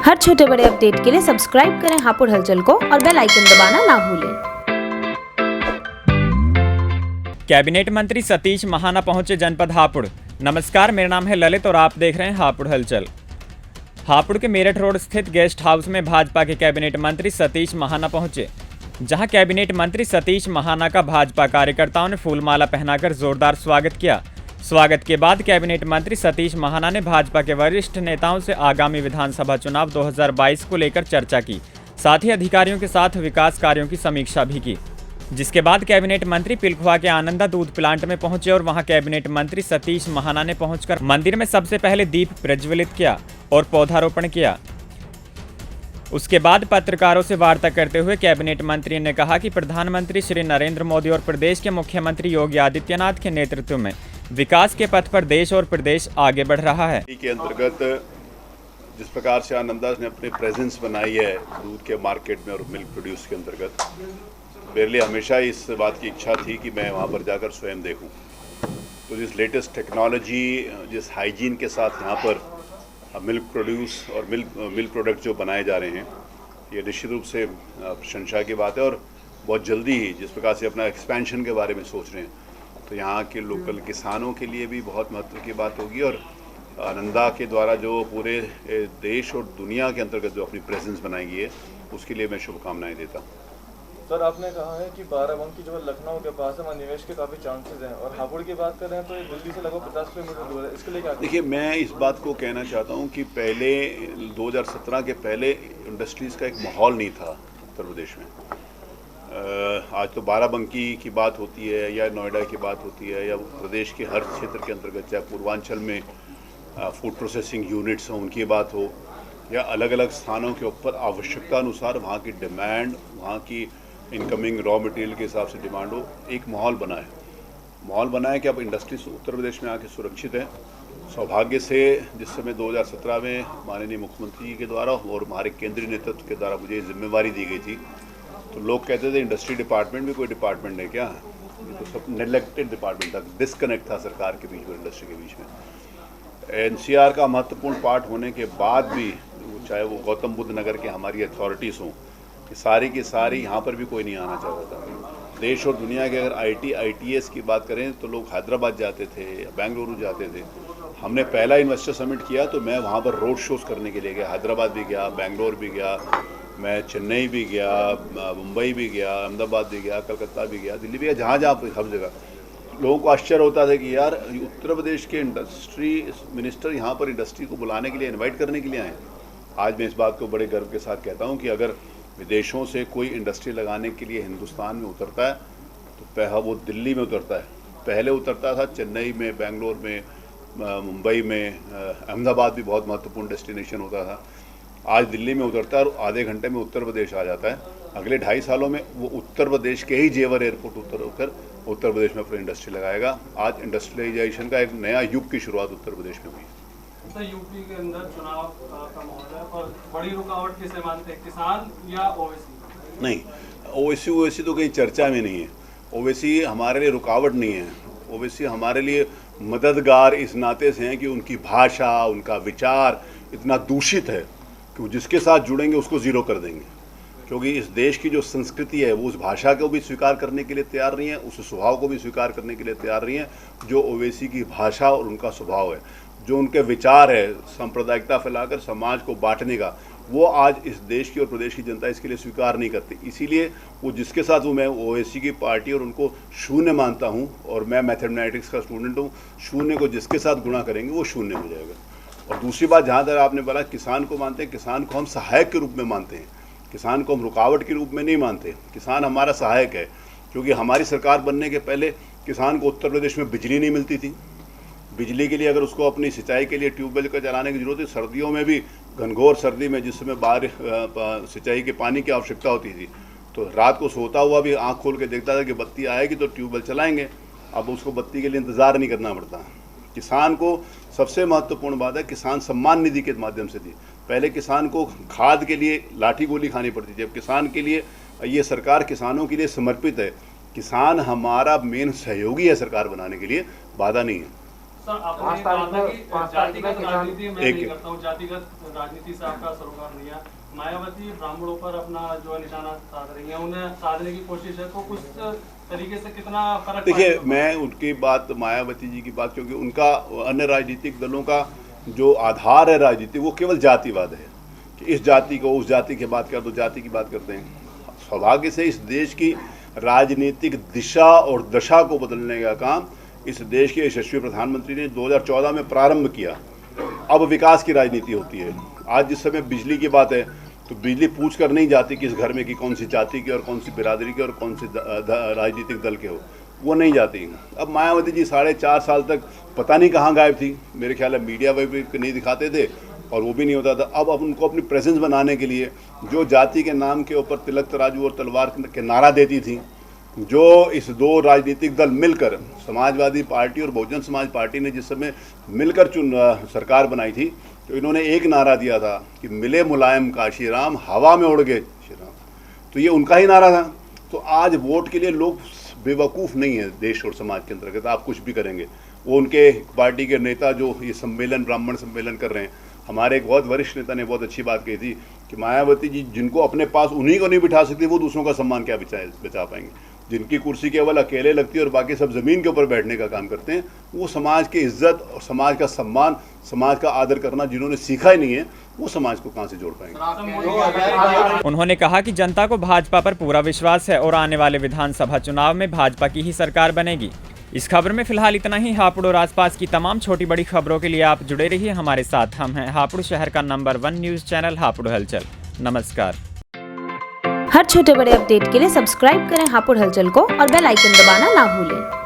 हर छोटे बड़े अपडेट के लिए सब्सक्राइब करें हापुड़ हलचल को और बेल आइकन दबाना ना भूलें। कैबिनेट मंत्री सतीश महाना पहुंचे जनपद हापुड़। नमस्कार, मेरा नाम है ललित और आप देख रहे हैं हापुड़ हलचल। हापुड़ के मेरठ रोड स्थित गेस्ट हाउस में भाजपा के कैबिनेट मंत्री सतीश महाना पहुंचे, जहां कैबिनेट मंत्री सतीश महाना का भाजपा कार्यकर्ताओं ने फूलमाला पहनाकर जोरदार स्वागत किया। स्वागत के बाद कैबिनेट मंत्री सतीश महाना ने भाजपा के वरिष्ठ नेताओं से आगामी विधानसभा चुनाव 2022 को लेकर चर्चा की, साथ ही अधिकारियों के साथ विकास कार्यों की समीक्षा भी की। जिसके बाद कैबिनेट मंत्री पिलखुआ के आनंदा दूध प्लांट में पहुंचे और वहां कैबिनेट मंत्री सतीश महाना ने पहुंचकर मंदिर में सबसे पहले दीप प्रज्वलित किया और पौधारोपण किया। उसके बाद पत्रकारों से वार्ता करते हुए कैबिनेट मंत्री ने कहा कि प्रधानमंत्री श्री नरेंद्र मोदी और प्रदेश के मुख्यमंत्री योगी आदित्यनाथ के नेतृत्व में विकास के पथ पर देश और प्रदेश आगे बढ़ रहा है। के अंतर्गत जिस प्रकार से आनंदा ने अपनी प्रेजेंस बनाई है दूध के मार्केट में और मिल्क प्रोड्यूस के अंतर्गत, मेरे लिए हमेशा इस बात की इच्छा थी कि मैं वहाँ पर जाकर स्वयं देखूँ। तो जिस लेटेस्ट टेक्नोलॉजी, जिस हाइजीन के साथ यहाँ पर मिल्क प्रोड्यूस और मिल्क प्रोडक्ट जो बनाए जा रहे हैं, ये निश्चित रूप से प्रशंसा की बात है। और बहुत जल्दी ही जिस प्रकार से अपना एक्सपेंशन के बारे में सोच रहे हैं, तो यहाँ के लोकल किसानों के लिए भी बहुत महत्व की बात होगी। और आनंदा के द्वारा जो पूरे देश और दुनिया के अंतर्गत जो अपनी प्रेजेंस बनाएगी है, उसके लिए मैं शुभकामनाएं देता हूँ। सर, आपने कहा है कि बाराबंकी जो लखनऊ के पास है, वहाँ निवेश के काफ़ी चांसेस हैं, और हापुड़ की बात कर रहे हैं तो ये दिल्ली से लगभग 50 किलोमीटर दूर है। इसके लिए क्या देखिए, मैं इस बात को कहना चाहता हूँ कि पहले 2017 के पहले इंडस्ट्रीज़ का एक माहौल नहीं था उत्तर प्रदेश में। आज तो बाराबंकी की बात होती है या नोएडा की बात होती है या प्रदेश के हर क्षेत्र के अंतर्गत, चाहे पूर्वांचल में फूड प्रोसेसिंग यूनिट्स हों उनकी बात हो, या अलग अलग स्थानों के ऊपर आवश्यकता अनुसार वहाँ की डिमांड, वहाँ की इनकमिंग रॉ मटेरियल के हिसाब से डिमांड हो, एक माहौल बना है कि अब इंडस्ट्रीज उत्तर प्रदेश में आके सुरक्षित है। सौभाग्य से जिस समय 2017 में माननीय मुख्यमंत्री जी के द्वारा और हमारे केंद्रीय नेतृत्व के द्वारा मुझे जिम्मेवारी दी गई थी, तो लोग कहते थे इंडस्ट्री डिपार्टमेंट भी कोई डिपार्टमेंट है क्या, ये तो सब नेग्लेक्टेड डिपार्टमेंट था, डिस्कनेक्ट था सरकार के बीच में, इंडस्ट्री के बीच में। एनसीआर का महत्वपूर्ण पार्ट होने के बाद भी, चाहे वो गौतम बुद्ध नगर के हमारी अथॉरिटीज़ हों, कि सारी की सारी यहाँ पर भी कोई नहीं आना चाहता था। देश और दुनिया के अगर ITS की बात करें तो लोग हैदराबाद जाते थे या बेंगलुरु जाते थे। हमने पहला इन्वेस्टर समिट किया तो मैं वहाँ पर रोड शोज़ करने के लिए गया, हैदराबाद भी गया, बेंगलोर भी गया, मैं चेन्नई भी गया, मुंबई भी गया, अहमदाबाद भी गया, कलकत्ता भी गया, दिल्ली भी गया, जहाँ हर जगह लोगों को आश्चर्य होता था कि यार उत्तर प्रदेश के इंडस्ट्री मिनिस्टर यहाँ पर इंडस्ट्री को बुलाने के लिए, इन्वाइट करने के लिए आए। आज मैं इस बात को बड़े गर्व के साथ कहता हूँ कि अगर विदेशों से कोई इंडस्ट्री लगाने के लिए हिंदुस्तान में उतरता है तो वो दिल्ली में उतरता है। पहले उतरता था चेन्नई में, बेंगलोर में, मुंबई में, अहमदाबाद भी बहुत महत्वपूर्ण डेस्टिनेशन होता था। आज दिल्ली में उतरता है और आधे घंटे में उत्तर प्रदेश आ जाता है। अगले 2.5 सालों में वो उत्तर प्रदेश के ही जेवर एयरपोर्ट उतर उत्तर प्रदेश में अपनी इंडस्ट्री लगाएगा। आज इंडस्ट्रियलाइजेशन का एक नया युग की शुरुआत उत्तर प्रदेश में हुई। सर, यूपी के अंदर चुनाव का माहौल है और बड़ी रुकावट किसे मानते हैं, किसान या ओवैसी? नहीं, ओवैसी तो कहीं चर्चा में नहीं है। ओवैसी हमारे लिए रुकावट नहीं है। ओवैसी हमारे लिए मददगार इस नाते से हैं कि उनकी भाषा, उनका विचार इतना दूषित है कि जिसके साथ जुड़ेंगे उसको ज़ीरो कर देंगे। क्योंकि इस देश की जो संस्कृति है वो उस भाषा को भी स्वीकार करने के लिए तैयार नहीं है, उस स्वभाव को भी स्वीकार करने के लिए तैयार नहीं है जो ओवैसी की भाषा और उनका स्वभाव है। जो उनके विचार है सांप्रदायिकता फैलाकर समाज को बांटने का, वो आज इस देश की और प्रदेश की जनता इसके लिए स्वीकार नहीं करती। इसीलिए वो जिसके साथ हूँ, मैं ओवैसी की पार्टी और उनको शून्य मानता हूँ। और मैं मैथमेटिक्स का स्टूडेंट हूँ, शून्य को जिसके साथ गुणा करेंगे वो शून्य हो जाएगा। और दूसरी बात, जहाँ तक आपने बोला किसान को मानते हैं, किसान को हम सहायक के रूप में मानते हैं, किसान को हम रुकावट के रूप में नहीं मानते। किसान हमारा सहायक है, क्योंकि हमारी सरकार बनने के पहले किसान को उत्तर प्रदेश में बिजली नहीं मिलती थी। बिजली के लिए अगर उसको अपनी सिंचाई के लिए ट्यूबवेल का चलाने की जरूरत है, सर्दियों में भी घनघोर सर्दी में जिस समय बाहर सिंचाई के पानी की आवश्यकता होती थी, तो रात को सोता हुआ भी आंख खोल के देखता था कि बत्ती आएगी तो ट्यूबवेल चलाएंगे। अब उसको बत्ती के लिए इंतज़ार नहीं करना पड़ता। किसान को सबसे महत्वपूर्ण बात है, किसान सम्मान निधि के माध्यम से दी। पहले किसान को खाद के लिए लाठी गोली खानी पड़ती थी, अब किसान के लिए ये सरकार किसानों के लिए समर्पित है। किसान हमारा मेन सहयोगी है सरकार बनाने के लिए, बाधा नहीं है। सर आपने कहा था कि जातिगत राजनीति मैं एक- नहीं करता हूँ, जातिगत राजनीति से आपका सरोकार नहीं है। मायावती ब्राह्मणों पर अपना जो निशाना साध रही है, उन्हें साधने की कोशिश है, तो कुछ तरीके से कितना फर्क देखिए, पाएगा? मैं उनकी बात, मायावती जी की बात, क्योंकि उनका अन्य राजनीतिक दलों का जो आधार है राजनीति, वो केवल जातिवाद है कि इस जाति को उस जाति की बात कर दो, जाति की बात करते हैं। सौभाग्य से इस देश की राजनीतिक दिशा और दशा को बदलने का काम इस देश के यशस्वी प्रधानमंत्री ने 2014 में प्रारंभ किया। अब विकास की राजनीति होती है। आज जिस समय बिजली की बात है, तो बिजली पूछ कर नहीं जाती कि इस घर में कि कौन सी जाति की और कौन सी बिरादरी की और कौन से राजनीतिक दल के हो, वो नहीं जाती। अब मायावती जी 4.5 साल तक पता नहीं कहाँ गायब थी। मेरे ख्याल है मीडिया में भी नहीं दिखाते थे और वो भी नहीं होता था। अब उनको अपनी प्रेजेंस बनाने के लिए जो जाति के नाम के ऊपर तिलक तराजू और तलवार के नारा देती थी, जो इस दो राजनीतिक दल मिलकर, समाजवादी पार्टी और बहुजन समाज पार्टी ने जिस समय मिलकर सरकार बनाई थी, तो इन्होंने एक नारा दिया था कि मिले मुलायम काशीराम, हवा में उड़ गए श्री राम। तो ये उनका ही नारा था। तो आज वोट के लिए लोग बेवकूफ़ नहीं है देश और समाज के अंतर्गत, आप कुछ भी करेंगे। वो उनके पार्टी के नेता जो ये सम्मेलन, ब्राह्मण सम्मेलन कर रहे हैं, हमारे एक बहुत वरिष्ठ नेता ने बहुत अच्छी बात कही थी कि मायावती जी जिनको अपने पास उन्हीं को नहीं बिठा सकती, वो दूसरों का सम्मान क्या बचा पाएंगे। जिनकी कुर्सी केवल अकेले लगती है और बाकी सब ज़मीन के ऊपर बैठने का काम करते हैं, वो समाज की इज्जत और समाज का सम्मान, समाज का आदर करना जिन्होंने सीखा ही नहीं है, वो समाज को कहाँ से जोड़ पाएंगे। उन्होंने कहा कि जनता को भाजपा पर पूरा विश्वास है और आने वाले विधानसभा चुनाव में भाजपा की ही सरकार बनेगी। इस खबर में फिलहाल इतना ही। हापुड़ और आसपास की तमाम छोटी बड़ी खबरों के लिए आप जुड़े रहिए हमारे साथ। हम हैं हापुड़ शहर का नंबर 1 न्यूज़ चैनल हापुड़ हलचल। नमस्कार। हर छोटे बड़े अपडेट के लिए सब्सक्राइब करें हापुड़ हलचल को और बेल आइकन दबाना ना भूलें।